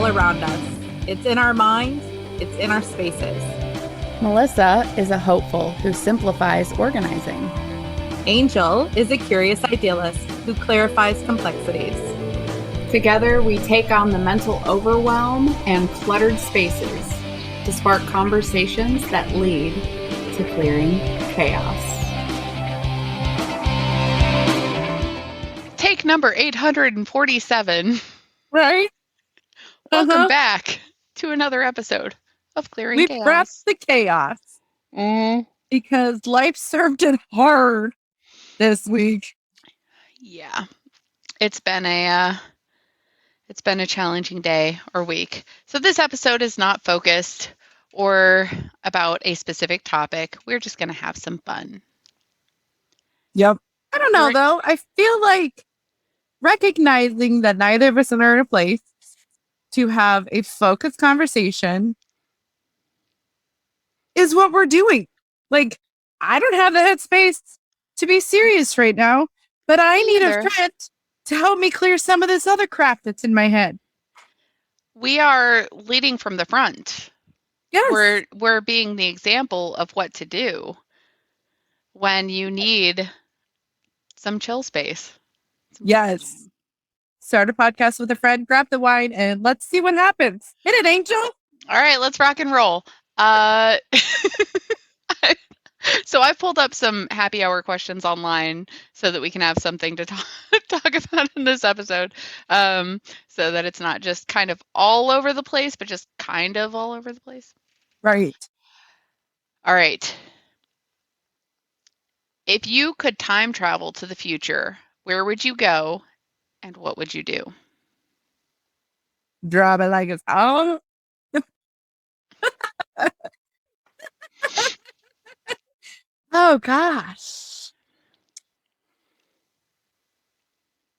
all around us. It's in our minds. It's in our spaces. Melissa is a hopeful who simplifies organizing. Angel is a curious idealist who clarifies complexities. Together, we take on the mental overwhelm and cluttered spaces to spark conversations that lead to clearing chaos. Take number 847. Right? Welcome back to another episode of Clearing Chaos. We brought the chaos because life served it hard this week. Yeah, it's been a challenging day or week. So this episode is not focused or about a specific topic. We're just going to have some fun. Yep. I don't know, though. I feel like recognizing that neither of us are in a place to have a focused conversation is what we're doing. Like, I don't have the headspace to be serious right now, but I need a friend to help me clear some of this other crap that's in my head. We are leading from the front. Yes. We're being the example of what to do when you need some chill space. Yes. Start a podcast with a friend, grab the wine, and let's see what happens. Hit it, Angel. All right, let's rock and roll. So I pulled up some happy hour questions online so that we can have something to talk about in this episode, so that it's not just kind of all over the place, but just kind of all over the place. Right. All right. If you could time travel to the future, where would you go and what would you do? Drop it like it's on. Oh, gosh.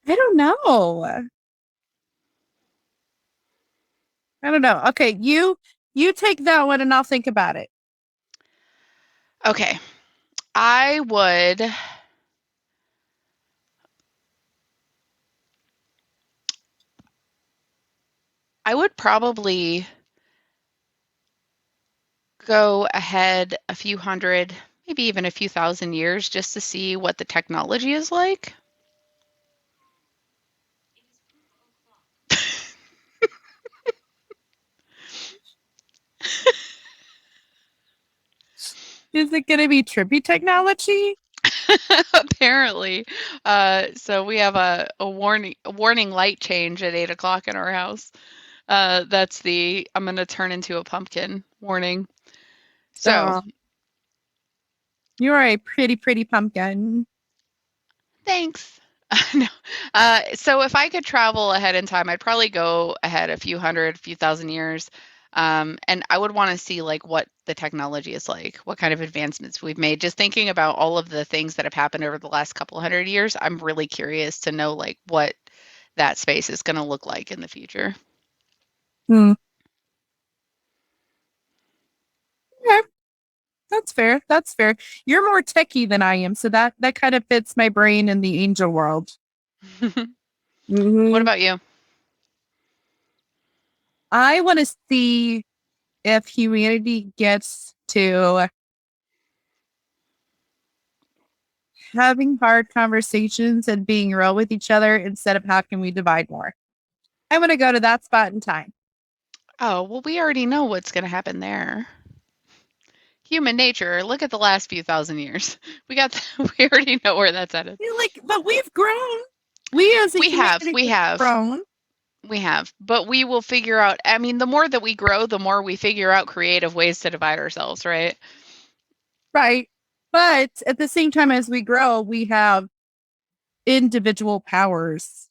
I don't know. Okay, you take that one and I'll think about it. Okay. I would probably go ahead a few hundred, maybe even a few thousand years just to see what the technology is like. Is it going to be trippy technology? Apparently. So we have a warning light change at 8 o'clock in our house. That's the I'm going to turn into a pumpkin warning. So you are a pretty pumpkin. Thanks. No. So if I could travel ahead in time, I'd probably go ahead a few thousand years. And I would want to see like what the technology is like, what kind of advancements we've made. Just thinking about all of the things that have happened over the last couple hundred years, I'm really curious to know like what that space is going to look like in the future. Okay. That's fair. You're more techie than I am, so that kind of fits my brain in the angel world. What about you? I want to see if humanity gets to having hard conversations and being real with each other instead of how can we divide more. I want to go to that spot in time. Oh, well, we already know what's going to happen there. Human nature. Look at the last few thousand years. We already know where that's headed. But we've grown. We have grown. We have, but we will figure out. I mean, the more that we grow, the more we figure out creative ways to divide ourselves, right? Right. But at the same time as we grow, we have individual powers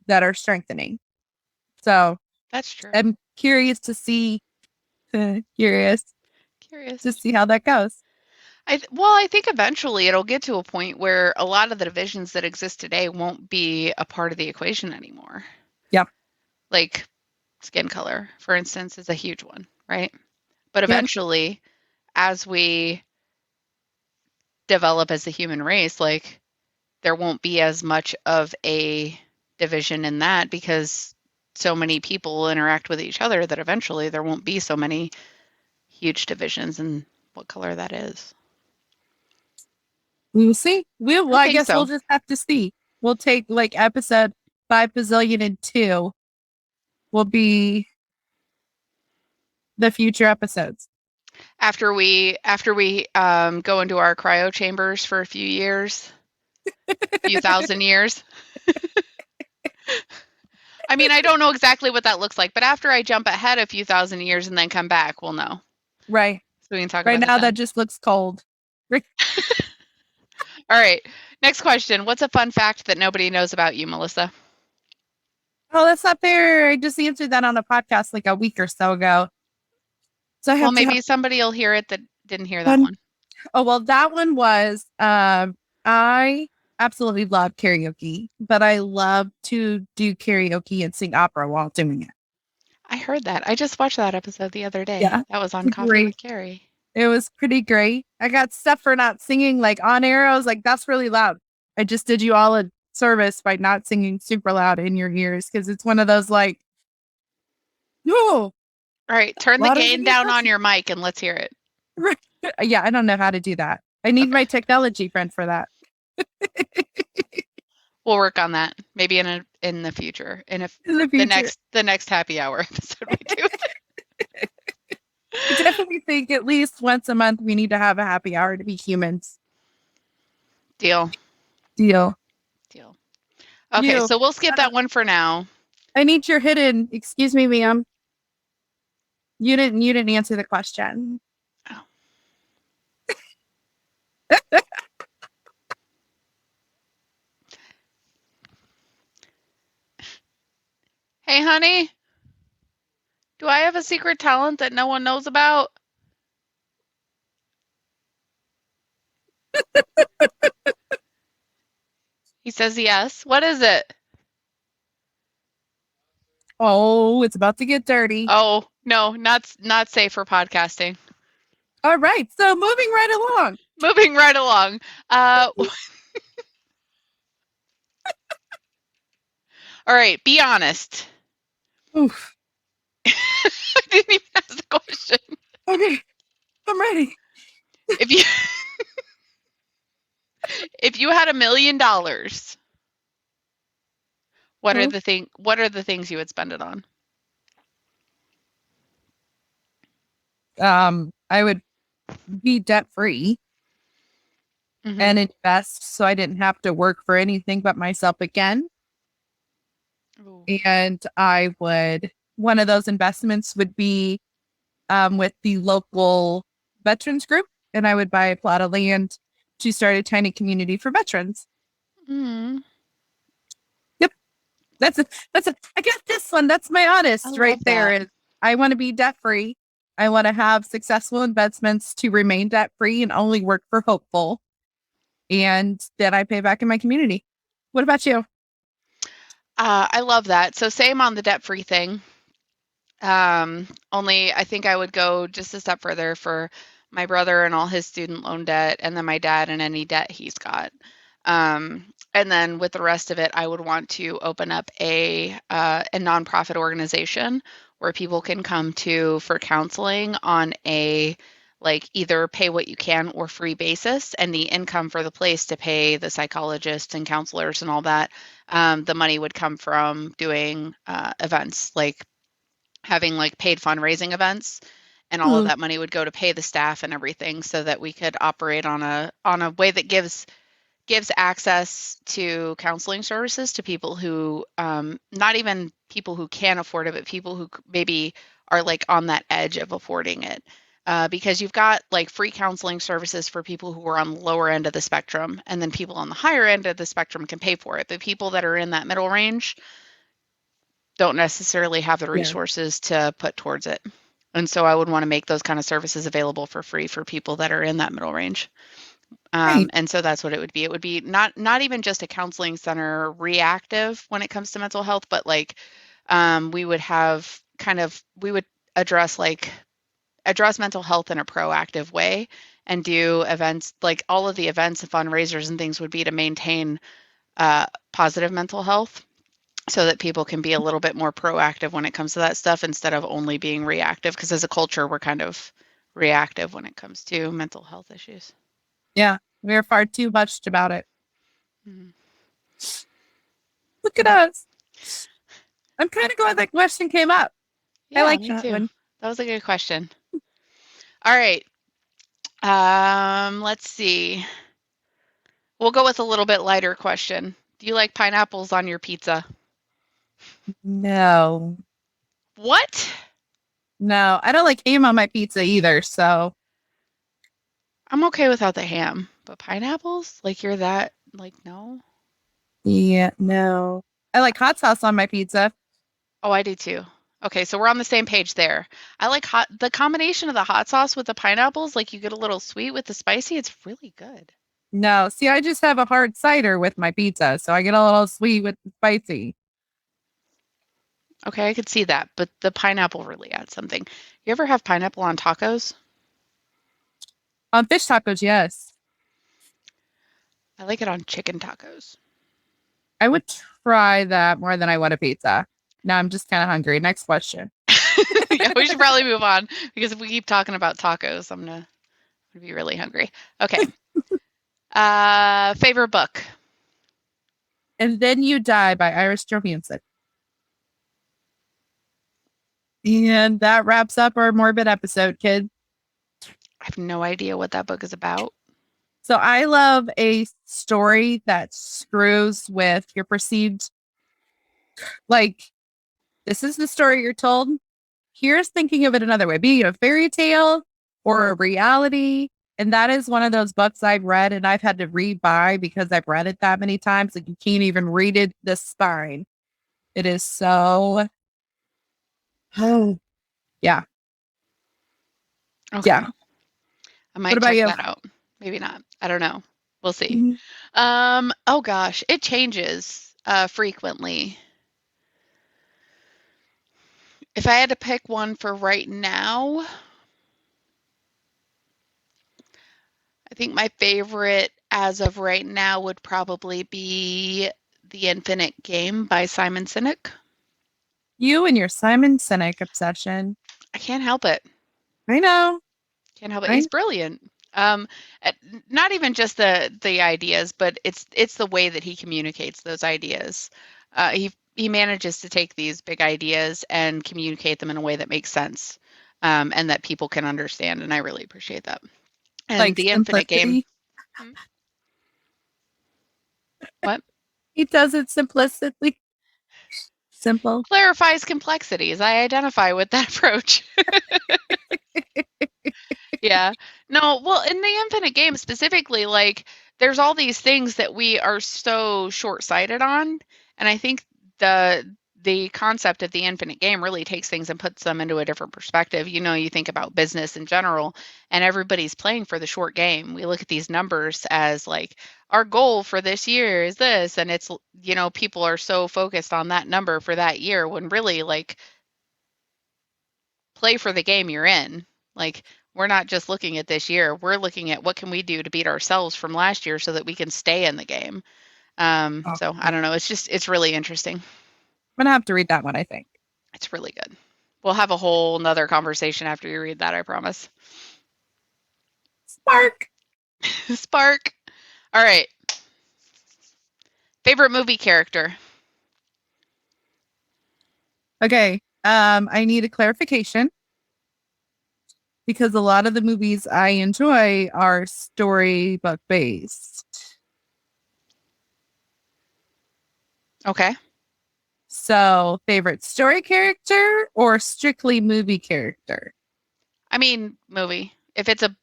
that are strengthening. So that's true. I'm curious to see. Curious to see how that goes. I think eventually it'll get to a point where a lot of the divisions that exist today won't be a part of the equation anymore. Yep. Like skin color, for instance, is a huge one, right? But eventually, as we develop as a human race, like there won't be as much of a division in that because so many people interact with each other that eventually there won't be so many huge divisions in what color that is. We will see. I guess so. we'll just have to see. We'll take like episode 5 bazillion and 2 will be the future episodes. After we go into our cryo chambers for a few years, a few thousand years. I mean, I don't know exactly what that looks like, but after I jump ahead a few thousand years and then come back, we'll know. Right. So we can talk right about now. it That just looks cold. All right. Next question. What's a fun fact that nobody knows about you, Melissa? Oh, that's not fair. I just answered that on a podcast like a week or so ago. So I have maybe somebody will hear it that didn't hear that one. Oh, well, that one was, I absolutely love karaoke, but I love to do karaoke and sing opera while doing it. I heard that. I just watched that episode the other day. Yeah, that was on Coffee great. with Carrie. It was pretty great. I got stuff for not singing like on air. I was like, that's really loud. I just did you all a service by not singing super loud in your ears because it's one of those like, no. All right, turn the gain down on your mic and let's hear it. Right. Yeah, I don't know how to do that. I need my technology friend for that. We'll work on that. Maybe in the future. The next happy hour episode we do. I definitely think at least once a month we need to have a happy hour to be humans. Deal. Okay, so we'll skip that one for now. I need your hidden. Excuse me, ma'am. You didn't answer the question. Oh. Hey, honey. Do I have a secret talent that no one knows about? He says yes. What is it? Oh, it's about to get dirty. Oh, no, not safe for podcasting. All right, so moving right along. All right, be honest. Oof. I didn't even ask the question. Okay, I'm ready. If you had $1 million, what are the things you would spend it on? I would be debt free and invest so I didn't have to work for anything but myself again. Ooh. And one of those investments would be with the local veterans group, and I would buy a plot of land to start a tiny community for veterans. Mm. Yep. That's it. I guess this one, that's my honest right there is I want to be debt free. I want to have successful investments to remain debt free and only work for Hopeful. And then I pay back in my community. What about you? I love that. So same on the debt free thing. Only I think I would go just a step further for my brother and all his student loan debt, and then my dad and any debt he's got. And then with the rest of it, I would want to open up a nonprofit organization where people can come to for counseling on a either pay what you can or free basis, and the income for the place to pay the psychologists and counselors and all that, the money would come from doing events, like having paid fundraising events, and all of that money would go to pay the staff and everything, so that we could operate on a way that gives access to counseling services to people who, not even people who can afford it, but people who maybe are on that edge of affording it. Because you've got free counseling services for people who are on the lower end of the spectrum, and then people on the higher end of the spectrum can pay for it. But people that are in that middle range don't necessarily have the resources to put towards it. And so I would want to make those kind of services available for free for people that are in that middle range. And so that's what it would be. It would be not even just a counseling center reactive when it comes to mental health, but we would have we would address mental health in a proactive way and do events, all of the events and fundraisers and things would be to maintain positive mental health. so that people can be a little bit more proactive when it comes to that stuff instead of only being reactive. Because as a culture, we're kind of reactive when it comes to mental health issues. Yeah, we're far too much about it. Mhm. Look at us. I'm kind of glad that question came up. Yeah, I like me that too. one. That was a good question. All right. Let's see. We'll go with a little bit lighter question. Do you like pineapples on your pizza? No, What? no, I don't like ham on my pizza either. So I'm okay without the ham, but pineapples? Like you're that, like, no? yeah, no. I like hot sauce on my pizza. Oh, I do too. Okay, so we're on the same page there. I like the combination of the hot sauce with the pineapples, like you get a little sweet with the spicy. It's really good. No, see, I just have a hard cider with my pizza, so I get a little sweet with the spicy. Okay, I could see that, but the pineapple really adds something. You ever have pineapple on tacos? On fish tacos, yes. I like it on chicken tacos. I would try that more than I would a pizza. Now I'm just kind of hungry. Next question. Yeah, we should probably move on because if we keep talking about tacos, I'm gonna be really hungry. Okay. Favorite book? And Then You Die by Iris Johansen. And that wraps up our morbid episode, kids. I have no idea what that book is about. So I love a story that screws with your perceived, like, this is the story you're told. Here's thinking of it another way, be it a fairy tale or a reality. And that is one of those books I've read and I've had to rebuy because I've read it that many times. Like you can't even read it the spine. It is so, oh, yeah. Okay. Yeah. I What might about check you? that out. Maybe not. I don't know. We'll see. Mhm. Oh gosh, it changes frequently. If I had to pick one for right now, I think my favorite as of right now would probably be The Infinite Game by Simon Sinek. You and your Simon Sinek obsession. I can't help it. I know. Can't help it. I He's brilliant. Um, Not even just the ideas, but it's the way that he communicates those ideas. He manages to take these big ideas and communicate them in a way that makes sense, and that people can understand. And I really appreciate that. And like the Infinite Game. simplicity. Hmm? What? He does it simplistically. Simple. Clarifies complexities. I identify with that approach. Yeah. No, well, in the Infinite Game specifically, like there's all these things that we are so short-sighted on, and I think the concept of the Infinite Game really takes things and puts them into a different perspective. You know, you think about business in general, and everybody's playing for the short game. We look at these numbers as like our goal for this year is this, and it's, you know, people are so focused on that number for that year when really like play for the game you're in. Like we're not just looking at this year. We're looking at what can we do to beat ourselves from last year so that we can stay in the game. Oh, So I don't know. It's really interesting. I'm gonna have to read that one, I think. It's really good. We'll have a whole nother conversation after you read that, I promise. Spark. Spark. All right. Favorite movie character? Okay. I need a clarification because a lot of the movies I enjoy are storybook based. Okay. So, favorite story character or strictly movie character? I mean, movie. If it's a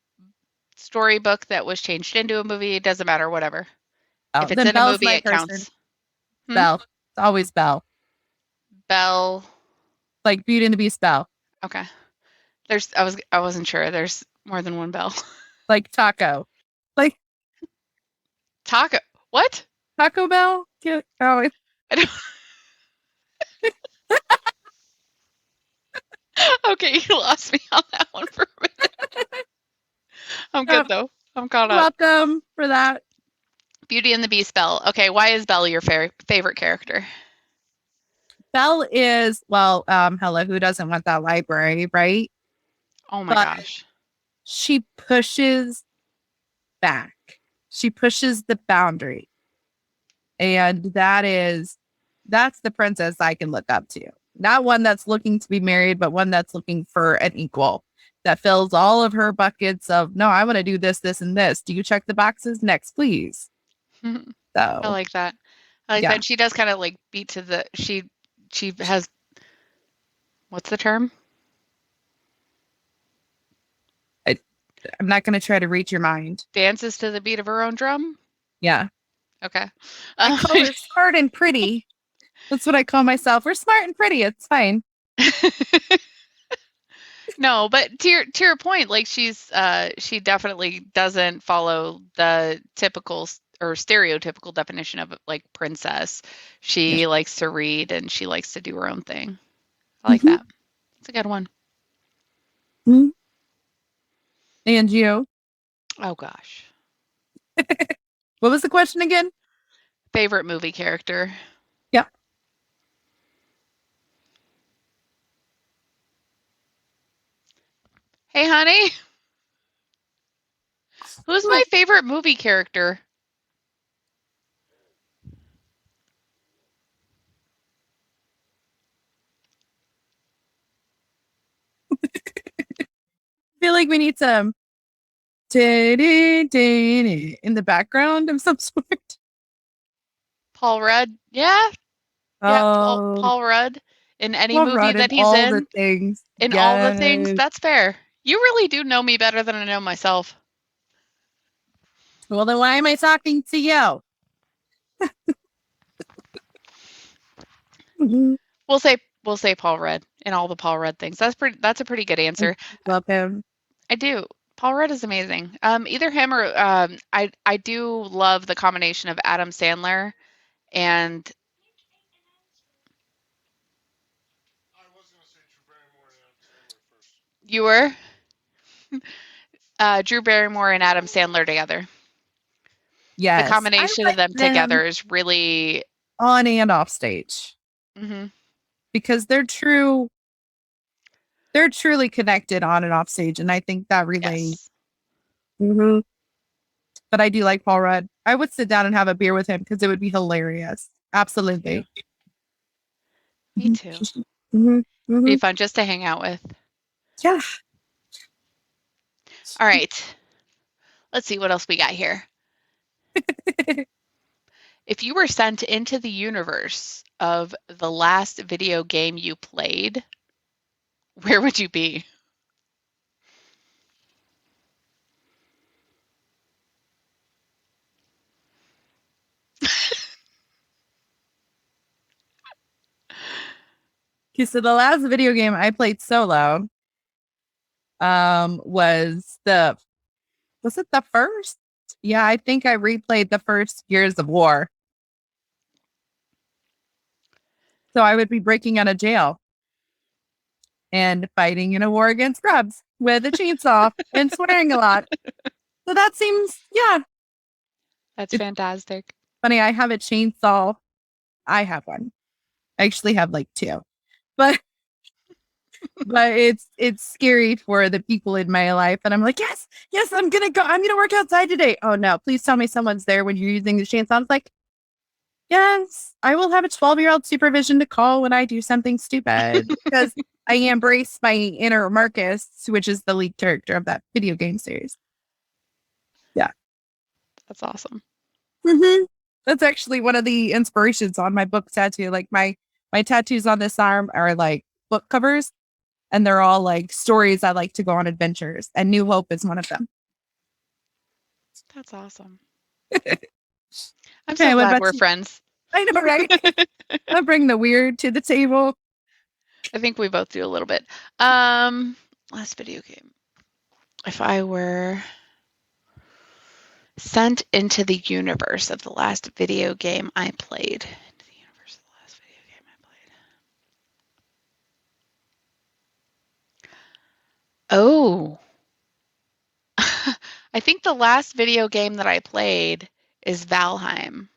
storybook that was changed into a movie, it doesn't matter, whatever. Oh, If it's then in a Belle's movie, my it person. counts. Hmm? Belle. It's always Belle. Belle. Like Beauty and the Beast Belle. Okay. I wasn't sure. There's more than one Belle. Like Taco. Like Taco. What? Taco Bell? Oh, I don't. Okay, you lost me on that one for a minute. I'm good though. I'm caught up. welcome for that. Beauty and the Beast Belle. Okay, why is Belle your favorite character? Belle is, well, hello, who doesn't want that library, right? Oh my But gosh. she pushes back. She pushes the boundary. And that's the princess I can look up to. Not one that's looking to be married, but one that's looking for an equal that fills all of her buckets of, no, I want to do this, this, and this. Do you check the boxes? Next, please. I So, like that. I like yeah. that. She does kind of like beat to the, she has, what's the term? I'm not going to try to reach your mind. Dances to the beat of her own drum? Yeah. Okay. I call her smart and pretty. That's what I call myself. We're smart and pretty. It's fine. No, but to your point, like she definitely doesn't follow the typical or stereotypical definition of like princess. She likes to read and she likes to do her own thing. I like that. It's a good one. Mm-hmm. And you? Oh gosh. What was the question again? Favorite movie character? Yeah. Hey, honey. Who's my favorite movie character? I feel like we need some in the background of some sort. Paul Rudd. Yeah. Yeah, Oh, Paul Rudd in any Paul movie Rudd that and he's all in. the things. In all the things. Yes. That's fair. You really do know me better than I know myself. Well, then why am I talking to you? We'll say Paul Rudd in all the Paul Rudd things. That's a pretty good answer. Love him. I do. Paul Rudd is amazing. Either him or I do love the combination of Adam Sandler and you were Drew Barrymore and Adam Sandler together. Yes. The combination of them together is really on and off stage. Mm-hmm. Because they're truly connected on and off stage. And I think that really, yes. Mm-hmm. But I do like Paul Rudd. I would sit down and have a beer with him because it would be hilarious. Absolutely. Me too. Mm-hmm. Mm-hmm. Be fun just to hang out with. Yeah. All right. Let's see what else we got here. If you were sent into the universe of the last video game you played, where would you be? Okay, so the last video game I played solo was it the first? Yeah, I think I replayed the first Gears of War. So I would be breaking out of jail and fighting in a war against grubs with a chainsaw and swearing a lot. So that seems, yeah. That's fantastic. Funny, I have a chainsaw. I have one. I actually have like two. But it's scary for the people in my life. And I'm like, yes, I'm gonna go. I'm gonna work outside today. Oh no, please tell me someone's there when you're using the chainsaw. I'm like, yes, I will have a 12-year-old supervision to call when I do something stupid because I embrace my inner Marcus, which is the lead character of that video game series. Yeah. That's awesome. Mm-hmm. That's actually one of the inspirations on my book tattoo. Like my tattoos on this arm are like book covers, and they're all like stories I like to go on adventures, and New Hope is one of them. That's awesome. I'm Okay, so glad we're friends. I know, right? I bring the weird to the table. I think we both do a little bit. Last video game. If I were sent into the universe of the last video game I played. Into the universe of the last video game I played. Oh. I think the last video game that I played is Valheim.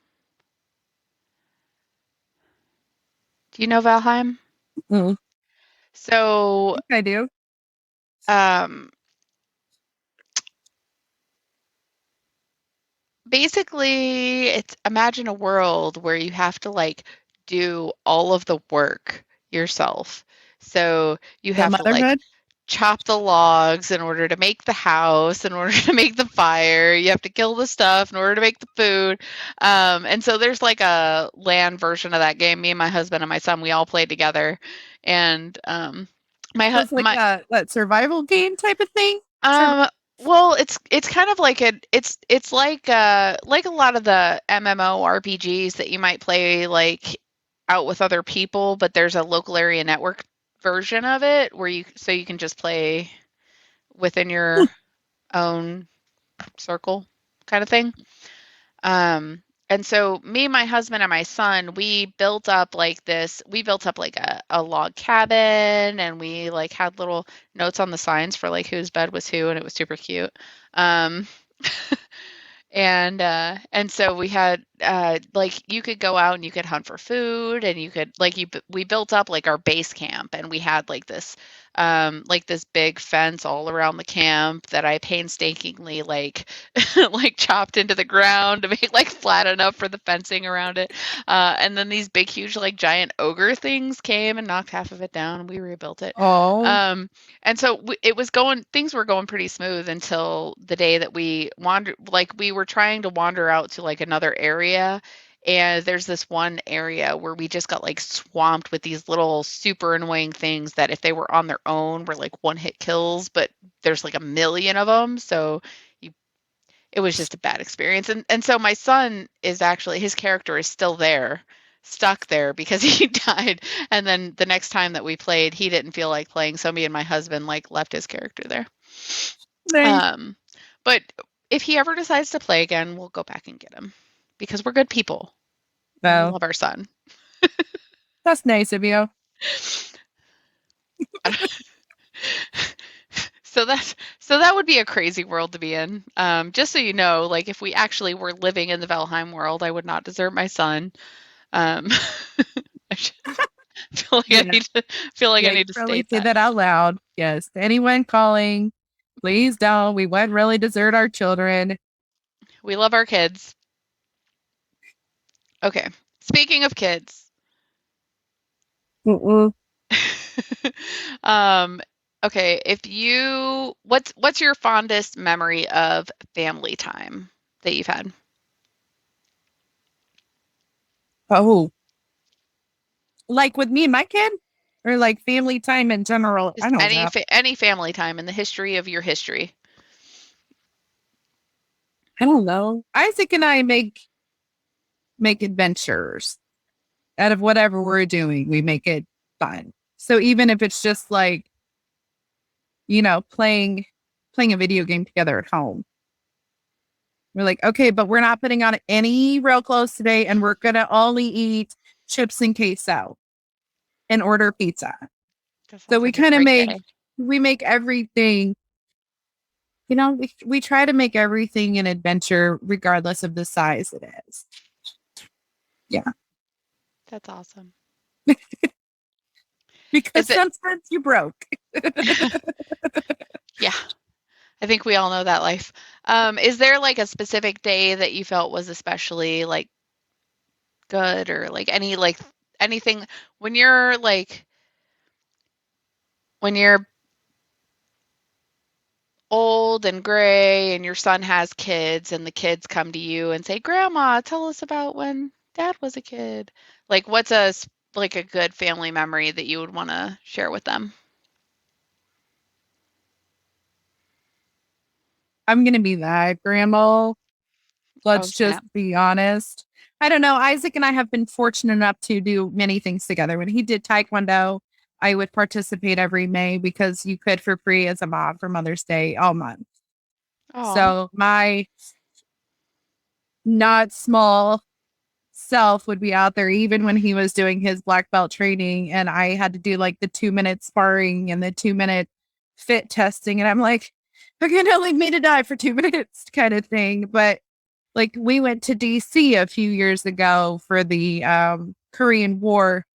Do you know Valheim? Mm, So, I do. basically, it's imagine a world where you have to like do all of the work yourself. So you The have to like motherhood. chop the logs in order to make the house, in order to make the fire. You have to kill the stuff in order to make the food. And so there's like a LAN version of that game. Me and my husband and my son, we all played together. And So it's like that survival game type of thing. um, well, it's kind of like it's like a lot of the MMORPGs that you might play like out with other people, but there's a local area network version of it where you can just play within your own circle kind of thing. And so me, my husband, and my son, we built up like a log cabin, and we like had little notes on the signs for like whose bed was who, and it was super cute. Um, and so we had like you could go out and you could hunt for food, and you could we built up like our base camp, and we had like this big fence all around the camp that I painstakingly like like chopped into the ground to make like flat enough for the fencing around it. And then these big huge like giant ogre things came and knocked half of it down, and we rebuilt it. Oh, And so things were going pretty smooth until the day that we were trying to wander out to like another area. And there's this one area where we just got like swamped with these little super annoying things that if they were on their own were like one hit kills, but there's like a million of them. So it was just a bad experience. And so my son is actually, his character is still there, stuck there because he died. And then the next time that we played, he didn't feel like playing. So me and my husband like left his character there. nice. But if he ever decides to play again, we'll go back and get him because we're good people. We No, love our son. that's nice of you. So that would be a crazy world to be in. Just so you know, like if we actually were living in the Valheim world, I would not desert my son. I feel like Yeah. I need to really state say that. that out loud. Yes, to anyone calling, please don't. We wouldn't really desert our children. We love our kids. Okay. Speaking of kids, Mm-mm. okay, what's your fondest memory of family time that you've had? Oh, like with me and my kid, or like family time in general. I Just don't know. any family time in the history of your history. I don't know. Isaac and I make adventures out of whatever we're doing. We make it fun. So even if it's just like, playing a video game together at home. We're like, okay, but we're not putting on any real clothes today, and we're gonna only eat chips and queso and order pizza. So we kind of make everything, we try to make everything an adventure regardless of the size it is. Yeah. That's awesome. Because sometimes you broke. Yeah. I think we all know that life. Is there like a specific day that you felt was especially like good, or like anything when you're old and gray and your son has kids and the kids come to you and say, "Grandma, tell us about when Dad was a kid." Like what's like a good family memory that you would want to share with them? I'm going to be that grandma. Let's just Snap. be honest. I don't know. Isaac and I have been fortunate enough to do many things together. When he did Taekwondo, I would participate every May because you could for free as a mom for Mother's Day all month. Aw. So my not small self would be out there even when he was doing his black belt training, and I had to do like the 2-minute sparring and the 2-minute fit testing, and I'm like, they're gonna leave me to die for 2 minutes kind of thing. But like we went to DC a few years ago for the Korean War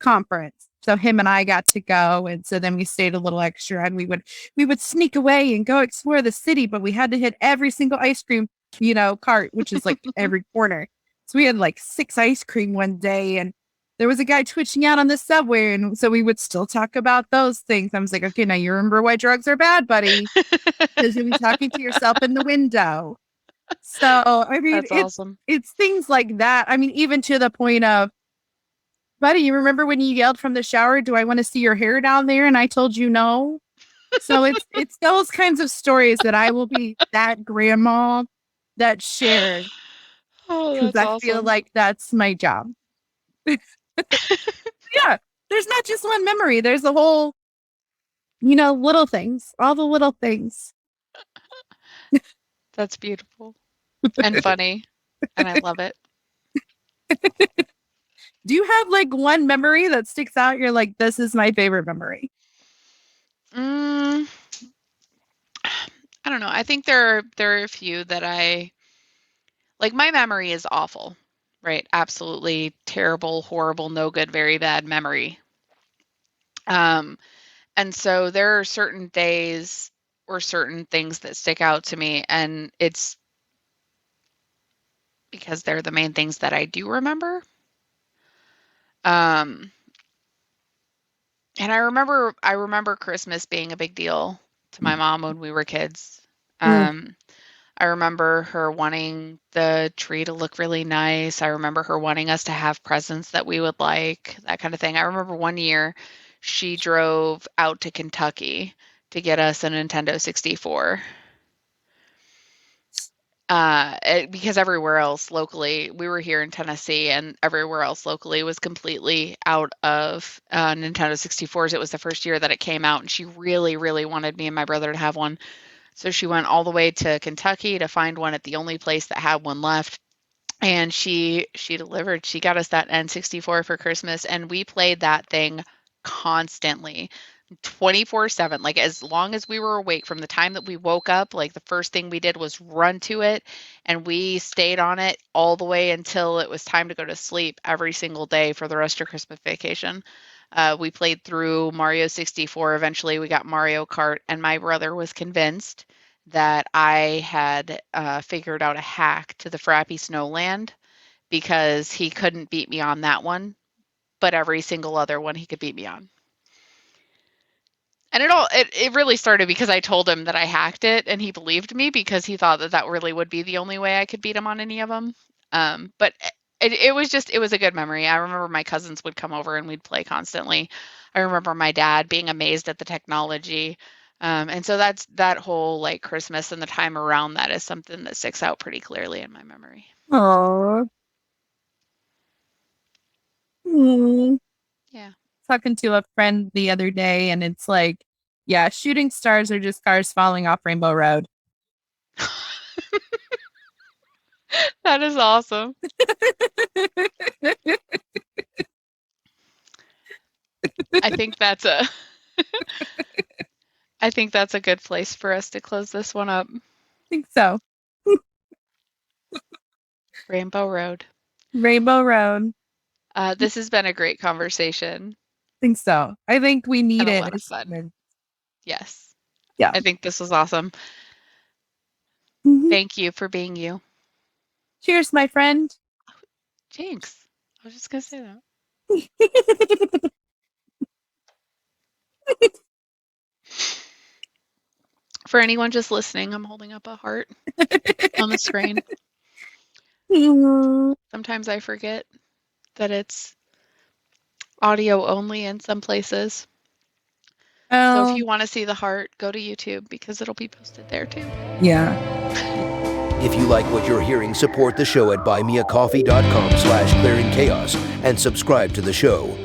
conference. So him and I got to go. And so then we stayed a little extra and we would sneak away and go explore the city, but we had to hit every single ice cream, cart, which is like every corner. So we had like 6 ice cream one day and there was a guy twitching out on the subway. And so we would still talk about those things. I was like, okay, now you remember why drugs are bad, buddy, because you'll be talking to yourself in the window. So, I mean, That's awesome. It's things like that. I mean, even to the point of, buddy, you remember when you yelled from the shower, do I want to see your hair down there? And I told you no. So it's those kinds of stories that I will be that grandma that shared. Oh, Because that's I feel awesome. like that's my job. Yeah. There's not just one memory. There's a whole, little things, all the little things. That's beautiful and funny. And I love it. Do you have like one memory that sticks out? You're like, this is my favorite memory. I don't know. I think there are a few that I like. My memory is awful, right? Absolutely terrible, horrible, no good, very bad memory. And so there are certain days or certain things that stick out to me, and it's because they're the main things that I do remember. And I remember Christmas being a big deal to my mom when we were kids. I remember her wanting the tree to look really nice. I remember her wanting us to have presents that we would like, that kind of thing. I remember one year she drove out to Kentucky to get us a Nintendo 64. Because everywhere else locally, we were here in Tennessee, and everywhere else locally was completely out of Nintendo 64s. It was the first year that it came out, and she really, really wanted me and my brother to have one. So she went all the way to Kentucky to find one at the only place that had one left. And she delivered. She got us that N64 for Christmas, and we played that thing constantly. 24/7, like as long as we were awake. From the time that we woke up, like the first thing we did was run to it, and we stayed on it all the way until it was time to go to sleep every single day for the rest of Christmas vacation. We played through Mario 64. Eventually we got Mario Kart, and my brother was convinced that I had figured out a hack to the Frappy Snowland, because he couldn't beat me on that one, but every single other one he could beat me on. And it really started because I told him that I hacked it, and he believed me because he thought that really would be the only way I could beat him on any of them. But it was a good memory. I remember my cousins would come over and we'd play constantly. I remember my dad being amazed at the technology. And so that whole like Christmas and the time around that is something that sticks out pretty clearly in my memory. Aww. Yeah. Talking to a friend the other day, and it's like, yeah, shooting stars are just cars falling off Rainbow Road. That is awesome. I think that's a good place for us to close this one up. I think so. Rainbow Road. Rainbow Road. This has been a great conversation. I think so. I think we need And a it. lot of fun. Yes. Yeah. I think this was awesome. Mm-hmm. Thank you for being you. Cheers, my friend. Jinx. I was just going to say that. For anyone just listening, I'm holding up a heart on the screen. Sometimes I forget that it's audio only in some places. So if you want to see the heart, go to YouTube because it'll be posted there too. Yeah. If you like what you're hearing, support the show at buymeacoffee.com/clearingchaos and subscribe to the show.